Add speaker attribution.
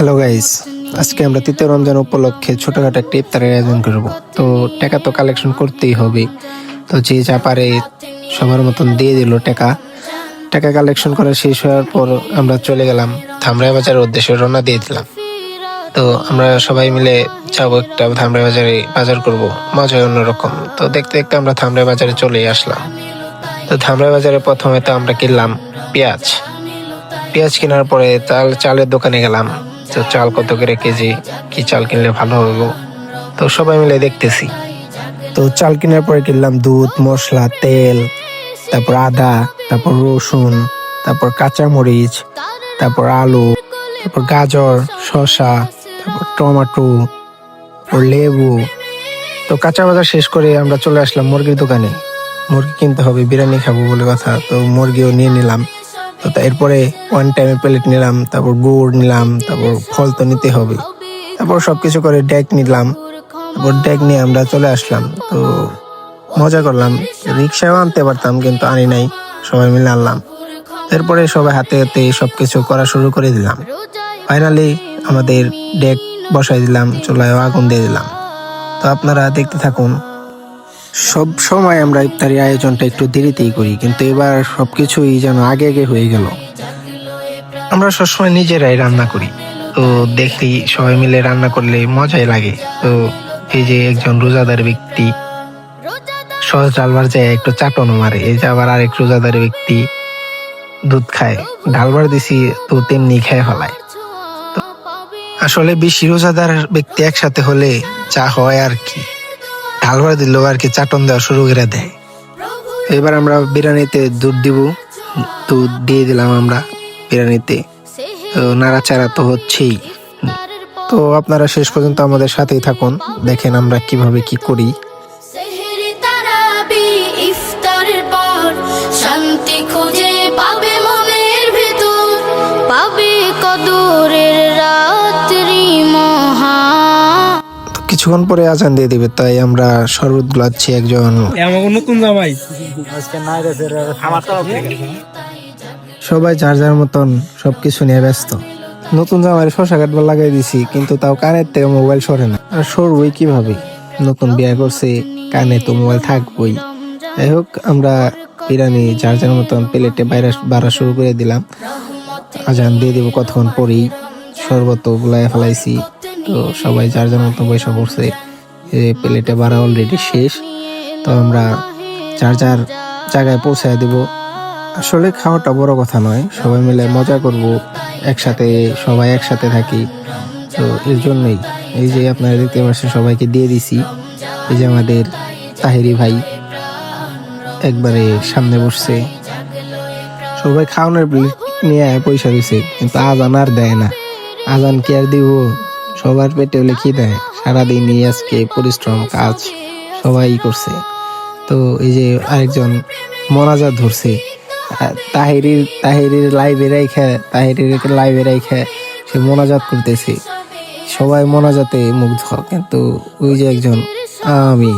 Speaker 1: Hello guys, আজকে আমরা তৃতীয় রমজান উপলক্ষে ছোটখাটো একটা ইফতারের আয়োজন করব। তো টাকা তো কালেকশন করতেই হবে। তো যে যা পারে সবার মতন দিয়ে দিল টাকা। টাকা কালেকশন করা শেষ হওয়ার পর আমরা চলে গেলাম ধামরাই বাজারের উদ্দেশ্যে, রওনা দিয়ে দিলাম। তো আমরা সবাই মিলে যাবো একটা ধামরাই বাজারে, বাজার করব, মজা অন্যরকম। তো দেখতে দেখতে আমরা ধামরাই বাজারে চলেই আসলাম। তো ধামরাই বাজারে প্রথমে তো আমরা কিনলাম পেঁয়াজ। পেঁয়াজ কেনার পরে চালের দোকানে গেলাম। তো চাল কত করে কেজি, কি চাল কিনলে ভালো হবে, তো সবাই মিলে দেখতেছি। তো চাল কেনার পরে কিনলাম দুধ, মশলা, তেল, তারপর আদা, তারপর রসুন, তারপর কাঁচামরিচ, তারপর আলু, তারপর গাজর, শসা, তারপর টমেটো, তারপর লেবু। তো কাঁচা বাজার শেষ করে আমরা চলে আসলাম মুরগির দোকানে। মুরগি কিনতে হবে, বিরিয়ানি খাবো বলে কথা। তো মুরগিও নিয়ে নিলাম। তো এরপরে ওয়ান টাইমে প্লেট নিলাম, তারপর গুড় নিলাম, তারপর ফল তো নিতে হবে, তারপর সবকিছু করে ডেক নিলাম। তারপর ডেক নিয়ে আমরা চলে আসলাম। তো মজা করলাম। রিক্সাও আনতে পারতাম কিন্তু আনি নাই, সবাই মিলে আনলাম। এরপরে সবাই হাতে হাতে সবকিছু করা শুরু করে দিলাম। ফাইনালি আমাদের ডেক বসাই দিলাম, চুলায় আগুন দিয়ে দিলাম। তো আপনারা দেখতে থাকুন। সব সময় আমরা ইফতারি আয়োজনটা একটু দেরিতেই করি, কিন্তু এবার সবকিছুই যেন আগে আগে হয়ে গেল। আমরা সবসময় নিজেরাই রান্না করি। তো দেখি সবাই মিলে রান্না করলে মজাই লাগে। তো এই যে একজন রোজাদার ব্যক্তি সহজ ডালবার যায় একটু চাটনও মারে, এই যে আবার আরেক রোজাদার ব্যক্তি দুধ খায়, ডালবার দিছি তো তেমনি খেয়ে ফেলায়। তো আসলে বেশি রোজাদার ব্যক্তি একসাথে হলে যা হয় আর কি, ডালবার দিলেও আর কি চাটন দেওয়া শুরু করে দেয়। এবার আমরা বিরিয়ানিতে দুধ দিব, দুধ দিয়ে দিলাম আমরা বিরিয়ানিতে। তো নাড়াচাড়া তো হচ্ছেই। তো আপনারা শেষ পর্যন্ত আমাদের সাথেই থাকুন, দেখেন আমরা কিভাবে কি করি।
Speaker 2: শান্তি খুঁজে পাবে মনের ভেতর, পাবে কদরের রাত্রি মহা।
Speaker 1: কিছুক্ষণ পরে আজান দিয়ে দিবে, তাই আমরা শরবত গুলাচ্ছি। একজন
Speaker 3: নতুন জামাই
Speaker 1: সবাই যার যার মতন সবকিছু নিয়ে ব্যস্ত। নতুন জামাই শশা কাটবার লাগাই দিছি, কিন্তু তাও কানের থেকে মোবাইল সরে না। আর সরবই কিভাবে, নতুন বিয়ে করছে, কানে তো মোবাইল থাকবই। যাই হোক, আমরা বিরিয়ানি যার যার মতন প্লেটে বাইরে বাড়া শুরু করে দিলাম। আজান দিয়ে দিব কতক্ষণ পরেই। শরবত গুলাই ফেলাইছি। তো সবাই যার যার মতন বৈশা পড়ছে, প্লেটে বাড়া অলরেডি শেষ। তো আমরা যার যার জায়গায় পৌঁছায় দিব। আসলে খাওয়াটা বড় কথা নয়, সবাই মিলে মজা করব, একসাথে সবাই একসাথে থাকি। তো এর জন্যই এই যে আপনারা দেখতে পাচ্ছেন সবাইকে দিয়ে দিছি। এই যে আমাদের তাহেরি ভাই একবারে সামনে বসছে, সবাই খাওয়ানোর প্লেট নিয়ে পয়সা দিছে, কিন্তু আজান আর দেয় না। আজান কি আর দিব, সবার পেটে হলে কি দেয়। সারাদিন আজকে পরিশ্রম কাজ সবাই করছে। তো এই যে আরেকজন মোনাজাত ধরছে, তাহেরির লাইভে রাইখা সে মোনাজাত করতেছে। সবাই মোনাজাতে মুগ্ধ, কিন্তু ওই যে একজন আমিন।